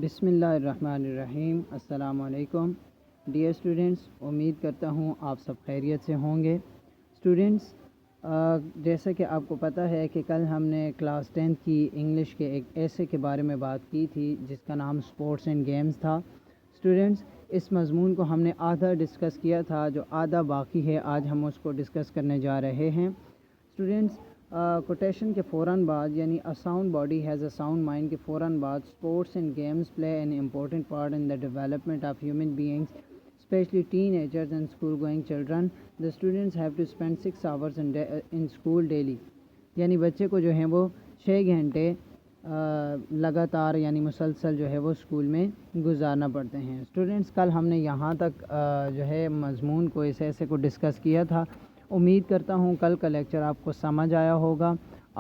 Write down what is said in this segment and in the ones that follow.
بسم اللہ الرحمن الرحیم۔ السلام علیکم ڈیئر اسٹوڈنٹس، امید کرتا ہوں آپ سب خیریت سے ہوں گے۔ اسٹوڈنٹس، جیسا کہ آپ کو پتہ ہے کہ کل ہم نے کلاس 10 کی انگلش کے ایک ایسے کے بارے میں بات کی تھی جس کا نام اسپورٹس اینڈ گیمز تھا۔ اسٹوڈنٹس، اس مضمون کو ہم نے آدھا ڈسکس کیا تھا، جو آدھا باقی ہے آج ہم اس کو ڈسکس کرنے جا رہے ہیں۔ اسٹوڈنٹس، کوٹیشن کے فوراً بعد یعنی a sound body has a sound mind کے فوراً بعد sports and games play an important part in the development of human beings especially teenagers and school going children. The students have to spend 6 hours in school daily. یعنی بچے کو جو ہے وہ 6 گھنٹے لگاتار یعنی مسلسل جو ہے وہ اسکول میں گزارنا پڑتے ہیں۔ اسٹوڈنٹس، کل ہم نے یہاں تک جو ہے مضمون کو اس ایسے کو ڈسکس کیا تھا۔ امید کرتا ہوں کل کا لیکچر آپ کو سمجھ آیا ہوگا،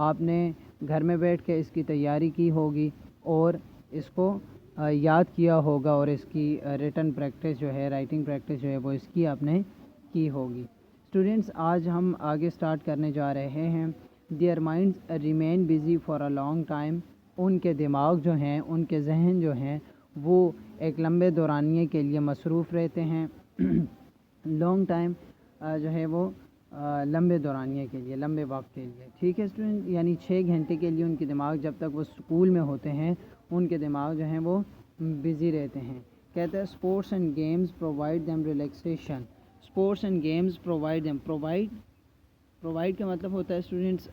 آپ نے گھر میں بیٹھ کے اس کی تیاری کی ہوگی اور اس کو یاد کیا ہوگا، اور اس کی ریٹن پریکٹس جو ہے، رائٹنگ پریکٹس جو ہے وہ اس کی آپ نے کی ہوگی۔ اسٹوڈنٹس، آج ہم آگے سٹارٹ کرنے جا رہے ہیں۔ Their minds remain busy for a long time. ان کے دماغ جو ہیں، ان کے ذہن جو ہیں وہ ایک لمبے دورانیے کے لیے مصروف رہتے ہیں۔ لانگ ٹائم جو ہے وہ لمبے دورانیے کے لیے، لمبے وقت کے لیے، ٹھیک ہے اسٹوڈنٹ، یعنی 6 گھنٹے کے لیے ان کے دماغ جب تک وہ اسکول میں ہوتے ہیں ان کے دماغ جو ہیں وہ بزی رہتے ہیں۔ کہتے ہیں sports and games provide them relaxation. Sports and games provide them, provide کا مطلب ہوتا ہے اسٹوڈنٹس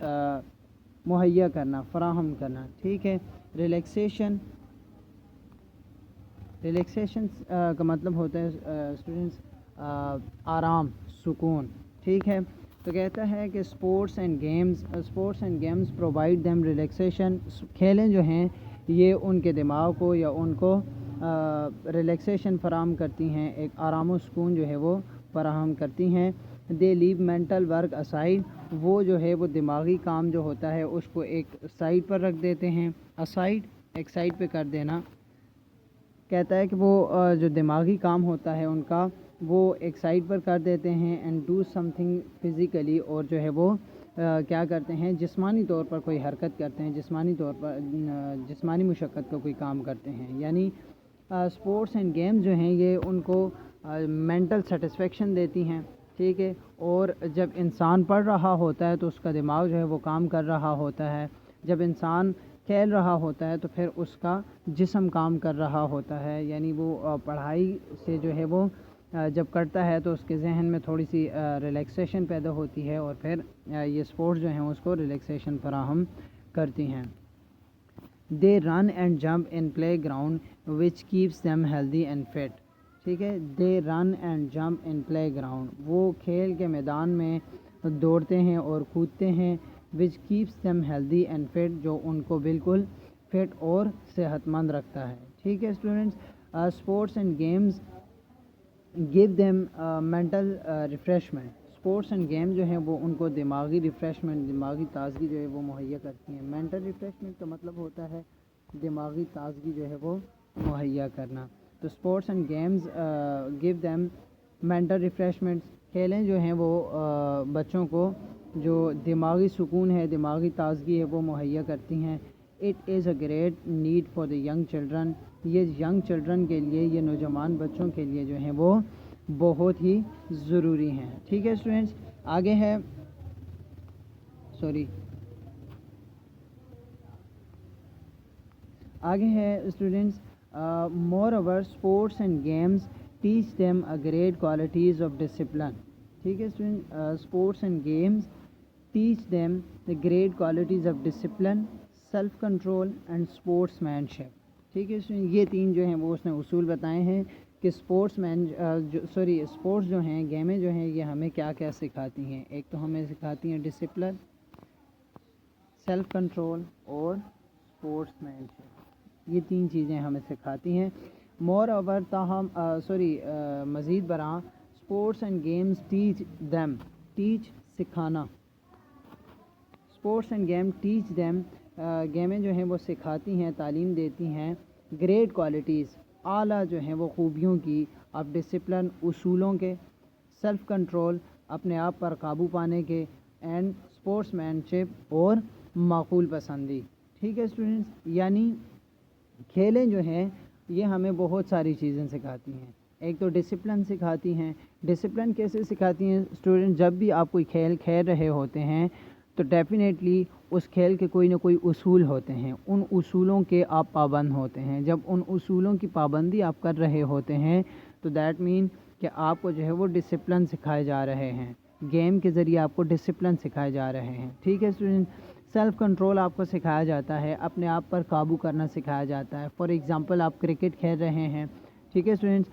مہیا کرنا، فراہم کرنا، ٹھیک ہے۔ ریلیکسیشن کا مطلب ہوتا ہے اسٹوڈنٹس آرام، سکون، ٹھیک ہے۔ تو کہتا ہے کہ sports and games provide them relaxation. کھیلیں جو ہیں یہ ان کے دماغ کو یا ان کو ریلیکسیشن فراہم کرتی ہیں، ایک آرام و سکون جو ہے وہ فراہم کرتی ہیں۔ دے لیو مینٹل ورک اسائڈ. وہ جو ہے وہ دماغی کام جو ہوتا ہے اس کو ایک سائڈ پر رکھ دیتے ہیں. اسائڈ، ایک سائڈ پہ کر دینا. کہتا ہے کہ وہ جو دماغی کام ہوتا ہے ان کا وہ ایک سائڈ پر کر دیتے ہیں. And do some thing physically, اور جو ہے وہ کیا کرتے ہیں، جسمانی طور پر کوئی حرکت کرتے ہیں، جسمانی طور پر جسمانی مشقت کا کوئی کام کرتے ہیں. یعنی اسپورٹس اینڈ گیمز جو ہیں یہ ان کو مینٹل سیٹسفیکشن دیتی ہیں، ٹھیک ہے۔ اور جب انسان پڑھ رہا ہوتا ہے تو اس کا دماغ جو ہے وہ کام کر رہا ہوتا ہے، جب انسان کھیل رہا ہوتا ہے تو پھر اس کا جسم کام کر رہا ہوتا ہے، یعنی وہ پڑھائی سے جو ہے وہ جب کرتا ہے تو اس کے ذہن میں تھوڑی سی ریلیکسیشن پیدا ہوتی ہے، اور پھر یہ سپورٹس جو ہیں اس کو ریلیکسیشن فراہم کرتی ہیں۔ They run and jump in playground which keeps them healthy and fit. ٹھیک ہے، they run and jump in playground. وہ کھیل کے میدان میں دوڑتے ہیں اور کودتے ہیں. Which keeps them healthy and fit, جو ان کو بالکل فٹ اور صحت مند رکھتا ہے. ٹھیک ہے students, sports and games give them mental refreshment. Sports and game جو ہیں وہ ان کو دماغی ریفریشمنٹ، دماغی تازگی جو ہے وہ مہیا کرتی ہیں. مینٹل ریفریشمنٹ کا مطلب ہوتا ہے دماغی تازگی جو ہے وہ مہیا کرنا. تو sports and games give them mental refreshments. کھیلیں جو ہیں وہ بچوں کو جو دماغی سکون ہے، دماغی تازگی ہے وہ مہیا کرتی ہیں. It is a great need for the young children. یہ ینگ چلڈرن کے لیے، یہ نوجوان بچوں کے لیے جو ہیں وہ بہت ہی ضروری ہیں. ٹھیک ہے اسٹوڈنٹس، آگے ہے students moreover sports and games teach them a great qualities of discipline. ٹھیک ہے student, sports and games teach them the great qualities of discipline, self control and sportsmanship. ٹھیک ہے student, یہ 3 جو ہیں وہ اس نے اصول بتائے ہیں کہ اسپورٹس جو ہیں، گیمیں جو ہیں یہ ہمیں کیا کیا سکھاتی ہیں. ایک تو ہمیں سکھاتی ہیں ڈسپلن، سیلف کنٹرول اور اسپورٹس مین شپ. یہ 3 چیزیں ہمیں سکھاتی ہیں. مور اوور تاہم مزید برآں sports and games teach them, teach سکھانا، sports and game teach them, گیمیں جو ہیں وہ سکھاتی ہیں، تعلیم دیتی ہیں گریٹ کوالٹیز، اعلیٰ جو ہیں وہ خوبیوں کی، آف ڈسپلن، اصولوں کے، سیلف کنٹرول، اپنے آپ پر قابو پانے کے، اینڈ اسپورٹس مین شپ، اور معقول پسندی. ٹھیک ہے اسٹوڈنٹس، یعنی کھیلیں جو ہیں یہ ہمیں بہت ساری چیزیں سکھاتی ہیں. ایک تو ڈسپلن سکھاتی ہیں. ڈسپلن کیسے سکھاتی ہیں اسٹوڈنٹ؟ جب بھی آپ کوئی کھیل کھیل رہے ہوتے ہیں تو ڈیفینیٹلی اس کھیل کے کوئی نہ کوئی اصول ہوتے ہیں. ان اصولوں کے آپ پابند ہوتے ہیں. جب ان اصولوں کی پابندی آپ کر رہے ہوتے ہیں تو دیٹ مین کہ آپ کو جو ہے وہ ڈسپلن سکھائے جا رہے ہیں. گیم کے ذریعے آپ کو ڈسپلن سکھائے جا رہے ہیں. ٹھیک ہے اسٹوڈنٹ. سیلف کنٹرول آپ کو سکھایا جاتا ہے. اپنے آپ پر قابو کرنا سکھایا جاتا ہے. فار ایگزامپل آپ کرکٹ کھیل رہے ہیں. ٹھیک ہے اسٹوڈنٹس.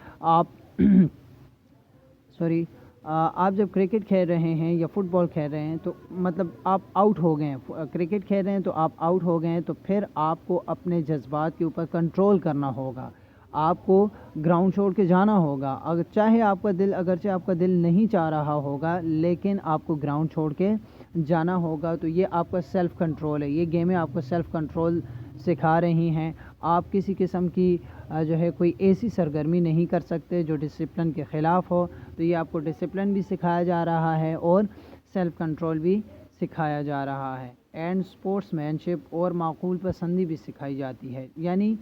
آپ جب کرکٹ کھیل رہے ہیں یا فٹ بال کھیل رہے ہیں تو مطلب آپ آؤٹ ہو گئے ہیں. کرکٹ کھیل رہے ہیں تو آپ آؤٹ ہو گئے ہیں تو پھر آپ کو اپنے جذبات کے اوپر کنٹرول کرنا ہوگا. آپ کو گراؤنڈ چھوڑ کے جانا ہوگا. اگرچہ آپ کا دل نہیں چاہ رہا ہوگا لیکن آپ کو گراؤنڈ چھوڑ کے جانا ہوگا. تو یہ آپ کا سیلف کنٹرول ہے. یہ گیمیں آپ کو سیلف کنٹرول سکھا رہی ہیں. آپ کسی قسم کی جو ہے کوئی ایسی سرگرمی نہیں کر سکتے جو ڈسپلن کے خلاف ہو. تو یہ آپ کو ڈسپلن بھی سکھایا جا رہا ہے اور سیلف کنٹرول بھی سکھایا جا رہا ہے. اینڈ اسپورٹس مین شپ اور معقول پسندی بھی سکھائی جاتی ہے. یعنی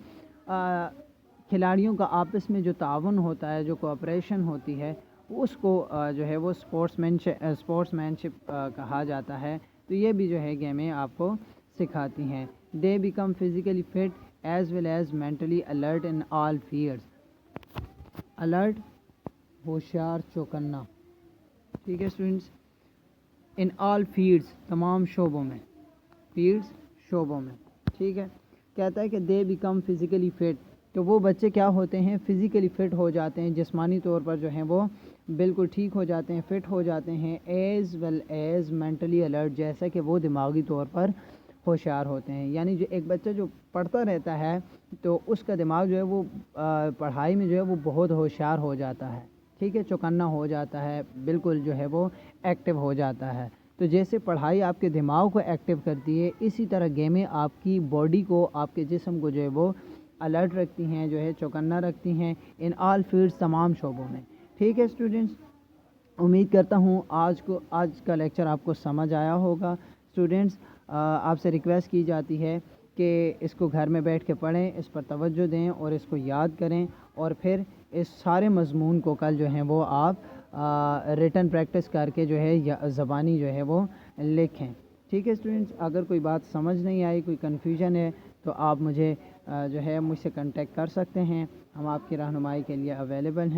کھلاڑیوں کا آپس میں جو تعاون ہوتا ہے, جو کوآپریشن ہوتی ہے, اس کو جو ہے وہ اسپورٹس مین شپ کہا جاتا ہے. تو یہ بھی جو ہے گیمیں آپ کو سکھاتی ہیں. They become physically fit as well as mentally alert in all fields. Alert, ہوشیار, چوکنا. ٹھیک ہے اسٹوڈنٹس. ان آل فیلڈز, تمام شعبوں میں. شعبوں میں. ٹھیک ہے. کہتا ہے کہ دے بیکم فزیکلی فٹ. تو وہ بچے کیا ہوتے ہیں؟ فزیکلی فٹ ہو جاتے ہیں. جسمانی طور پر جو ہیں وہ بالکل ٹھیک ہو جاتے ہیں, فٹ ہو جاتے ہیں. As well as mentally alert, جیسا کہ وہ دماغی طور پر ہوشیار ہوتے ہیں. یعنی جو ایک بچہ جو پڑھتا رہتا ہے تو اس کا دماغ جو ہے وہ پڑھائی میں جو ہے وہ بہت ہوشیار ہو جاتا ہے. ٹھیک ہے, چوکنا ہو جاتا ہے, بالکل جو ہے وہ ایکٹیو ہو جاتا ہے. تو جیسے پڑھائی آپ کے دماغ کو ایکٹیو کرتی ہے, اسی طرح گیمیں آپ کی باڈی کو, آپ کے جسم کو جو ہے وہ الرٹ رکھتی ہیں, جو ہے چوکنا رکھتی ہیں. ان آل فیلڈز, تمام شعبوں میں. ٹھیک ہے اسٹوڈنٹس. امید کرتا ہوں آج کا لیکچر آپ کو سمجھ آیا ہوگا. اسٹوڈنٹس, آپ سے ریکویسٹ کی جاتی ہے کہ اس کو گھر میں بیٹھ کے پڑھیں, اس پر توجہ دیں اور اس کو یاد کریں, اور پھر اس سارے مضمون کو کل جو ہیں وہ آپ ریٹن پریکٹس کر کے جو ہے یا زبانی جو ہے وہ لکھیں. ٹھیک ہے اسٹوڈنٹس. اگر کوئی بات سمجھ نہیں آئی, کوئی کنفیوژن ہے تو آپ مجھے جو ہے مجھ سے کنٹیکٹ کر سکتے ہیں. ہم آپ کی رہنمائی کے لیے اویلیبل ہیں.